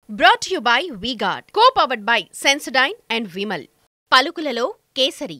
Brought to you by V-Guard, co-powered by Sensodyne and Vimal. పలుకులలో కేసరి.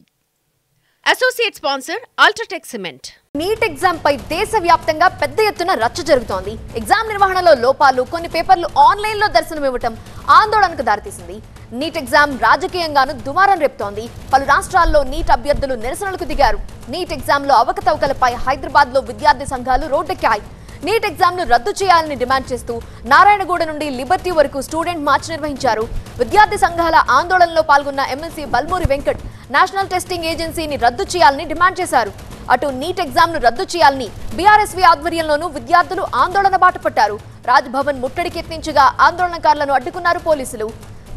Associate sponsor UltraTech cement. NEET exam పై దేశవ్యాప్తంగా పెద్ద ఎత్తున రచ్చ జరుగుతోంది. ఎగ్జామ్ నిర్వహణలో లోపాలు, కొన్ని పేపర్లు ఆన్లైన్ లో దర్శనమివ్వటం ఆందోళనకు దారితీసింది. నీట్ ఎగ్జామ్ రాజకీయంగాను దుమారం రేపుతోంది. పలు రాష్ట్రాల్లో నీట్ అభ్యర్థులు నిరసనలకు దిగారు. నీట్ ఎగ్జామ్ లో అవకతవకలపై హైదరాబాద్ లో విద్యార్థి సంఘాలు రోడ్డెక్కాయి. నీట్ ఎగ్జామ్ ను రద్దు చేయాలని డిమాండ్ చేస్తూ నారాయణగూడ నుండి లిబర్టీ వరకు స్టూడెంట్ మార్చ్ నిర్వహించారు. విద్యార్థి సంఘాల ఆందోళనలో పాల్గొన్న MLC Balmoori Venkat national testing ఏజెన్సీని రద్దు చేయాలని డిమాండ్ చేశారు. అటు నీట్ ఎగ్జామ్ ను రద్దు చేయాలని బీఆర్ఎస్వీ ఆధ్వర్యంలోనూ విద్యార్థులు ఆందోళన బాటపట్టారు. రాజ్భవన్ ముట్టడికి యత్నించగా ఆందోళనకారులను అడ్డుకున్నారు పోలీసులు.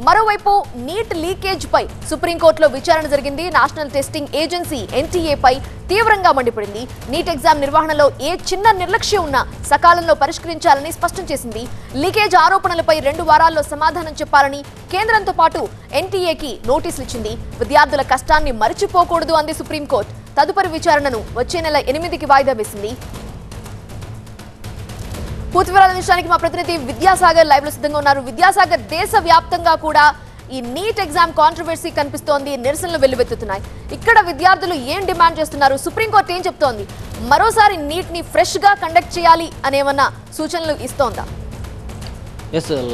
మరోవైపు నీట్ లీకేజ్ పై సుప్రీంకోర్టులో విచారణ జరిగింది. నేషనల్ టెస్టింగ్ ఏజెన్సీ ఎన్టీఏ పై తీవ్రంగా మండిపడింది. నీట్ ఎగ్జామ్ నిర్వహణలో ఏ చిన్న నిర్లక్ష్యం ఉన్నా సకాలంలో పరిష్కరించాలని స్పష్టం చేసింది. లీకేజ్ ఆరోపణలపై 2 వారాల్లో సమాధానం చెప్పాలని కేంద్రంతో పాటు ఎన్టీఏకి నోటీసులు ఇచ్చింది. విద్యార్థుల కష్టాన్ని మరిచిపోకూడదు అంది సుప్రీంకోర్టు. తదుపరి విచారణను వచ్చే నెల 8కి వాయిదా వేసింది. పూర్తి వివరాల విషయానికి మా ప్రతినిధి విద్యాసాగర్ లైవ్ లో సిద్ధంగా ఉన్నారు. విద్యాసాగర్, దేశవ్యాప్తంగా కూడా ఈ నీట్ ఎగ్జామ్ కాంట్రవర్సీ కనిపిస్తోంది, నిరసనలు వెల్లువెత్తుతున్నాయి. ఇక్కడ విద్యార్థులు ఏం డిమాండ్ చేస్తున్నారు? సుప్రీంకోర్టు ఏం చెప్తోంది? మరోసారి నీట్ ని ఫ్రెష్ గా కండక్ట్ చేయాలి అనేమన్నా సూచనలు ఇస్తోందా?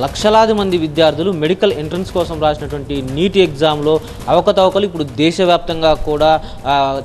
లక్షలాది మంది విద్యార్థులు మెడికల్ ఎంట్రన్స్ కోసం రాసినటువంటి నీట్ ఎగ్జామ్లో అవకతవకలు ఇప్పుడు దేశవ్యాప్తంగా కూడా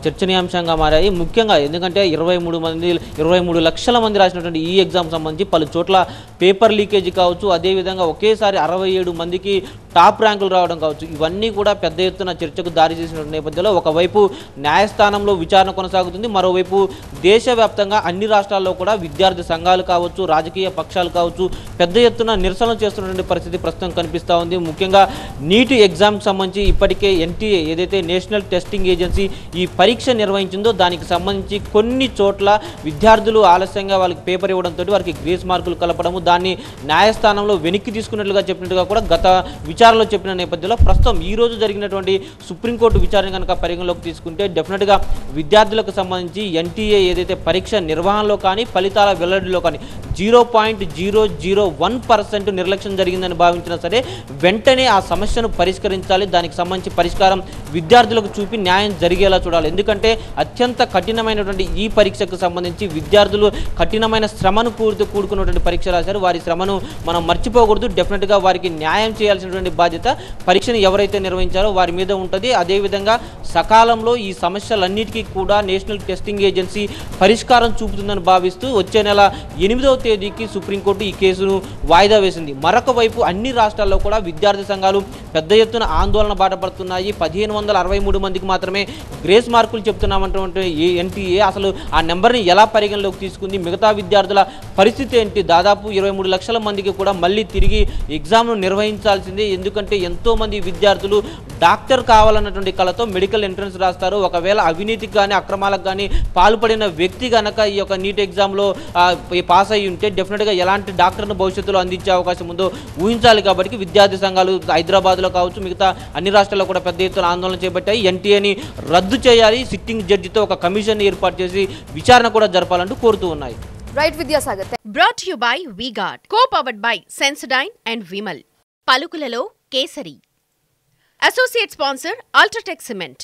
చర్చనీయాంశంగా మారాయి. ముఖ్యంగా ఎందుకంటే 23 లక్షల మంది రాసినటువంటి ఈ ఎగ్జామ్ సంబంధించి పలు చోట్ల పేపర్ లీకేజీ కావచ్చు, అదేవిధంగా ఒకేసారి 67 మందికి టాప్ ర్యాంకులు రావడం కావచ్చు, ఇవన్నీ కూడా పెద్ద ఎత్తున చర్చకు దారి చేసిన నేపథ్యంలో ఒకవైపు న్యాయస్థానంలో విచారణ కొనసాగుతుంది, మరోవైపు దేశవ్యాప్తంగా అన్ని రాష్ట్రాల్లో కూడా విద్యార్థి సంఘాలు కావచ్చు, రాజకీయ పక్షాలు కావచ్చు పెద్ద ఎత్తున నిరసనలు చేస్తున్నటువంటి పరిస్థితి ప్రస్తుతం కనిపిస్తూ ఉంది. ముఖ్యంగా నీట్ ఎగ్జామ్కి సంబంధించి ఇప్పటికే ఎన్టీఏ ఏదైతే నేషనల్ టెస్టింగ్ ఏజెన్సీ ఈ పరీక్ష నిర్వహించిందో దానికి సంబంధించి కొన్ని చోట్ల విద్యార్థులు ఆలస్యంగా వాళ్ళకి పేపర్ ఇవ్వడంతో వారికి గ్రేస్ మార్కులు కలపడము, దాన్ని న్యాయస్థానంలో వెనక్కి తీసుకున్నట్లుగా చెప్పినట్టుగా కూడా గత విచారణలో చెప్పిన నేపథ్యంలో ప్రస్తుతం ఈ రోజు జరిగినటువంటి సుప్రీంకోర్టు విచారణ కనుక పరిగణలోకి తీసుకుంటే డెఫినెట్గా విద్యార్థులకు సంబంధించి ఎన్టీఏ ఏదైతే పరీక్ష నిర్వహణలో కానీ ఫలితాల వెల్లడిలో కానీ 0.001% నిర్లక్ష్యం జరిగిందని భావించినా సరే వెంటనే ఆ సమస్యను పరిష్కరించాలి. దానికి సంబంధించి పరిష్కారం విద్యార్థులకు చూపి న్యాయం జరిగేలా చూడాలి. ఎందుకంటే అత్యంత కఠినమైనటువంటి ఈ పరీక్షకు సంబంధించి విద్యార్థులు కఠినమైన శ్రమను కూడుకున్నటువంటి పరీక్ష రాశారు. వారి శ్రమను మనం మర్చిపోకూడదు. డెఫినెట్గా వారికి న్యాయం చేయాల్సినటువంటి బాధ్యత పరీక్షను ఎవరైతే నిర్వహించారో వారి మీద ఉంటుంది. అదేవిధంగా సకాలంలో ఈ సమస్యలన్నిటికీ కూడా నేషనల్ టెస్టింగ్ ఏజెన్సీ పరిష్కారం చూపుతుందని భావిస్తూ వచ్చే నెల 8వ తేదీకి సుప్రీంకోర్టు ఈ కేసును వాయిదా వేసింది. మరొక వైపు అన్ని రాష్ట్రాల్లో కూడా విద్యార్థి సంఘాలు పెద్ద ఎత్తున ఆందోళన బాటపడుతున్నాయి. 1563 మందికి మాత్రమే గ్రేస్ మార్కులు చెప్తున్నామంటే ఎన్టీఏ అసలు ఆ నెంబర్ని ఎలా పరిగణలోకి తీసుకుంది, మిగతా విద్యార్థుల పరిస్థితి ఏంటి? దాదాపు 23 లక్షల మందికి కూడా మళ్ళీ తిరిగి ఎగ్జామ్ను నిర్వహించాల్సిందే. ఎందుకంటే ఎంతోమంది విద్యార్థులు డాక్టర్ కావాలన్నటువంటి కళతో మెడికల్ ఎంట్రన్స్ రాస్తారు. ఒకవేళ అవినీతికి కానీ అక్రమాలకు కానీ పాల్పడిన వ్యక్తి కనుక ఈ యొక్క నీట్ ఎగ్జామ్లో పాస్ అయ్యి ఉంటే డెఫినెట్గా ఎలాంటి డాక్టర్ను భవిష్యత్తులో అందించే అవకాశం ఉందో ఊహించాలి. కాబట్టి విద్యార్థి సంఘాలు హైదరాబాద్లో కావచ్చు మిగతా అన్ని రాష్ట్రాల్లో కూడా పెద్ద ఎత్తున ఆందోళన చేపట్టాయి. ఎన్టీఏని రద్దు చేయాలి, సిట్టింగ్ జడ్జితో ఒక కమిషన్ ఏర్పాటు చేసి విచారణ కూడా జరపాలంటూ కోరుతూ ఉన్నాయి. Right Vidyasagar. Brought to you by V-Guard, co-powered by Sensodyne and Vimal. పలుకులలో కేసరి. Associate sponsor UltraTech cement.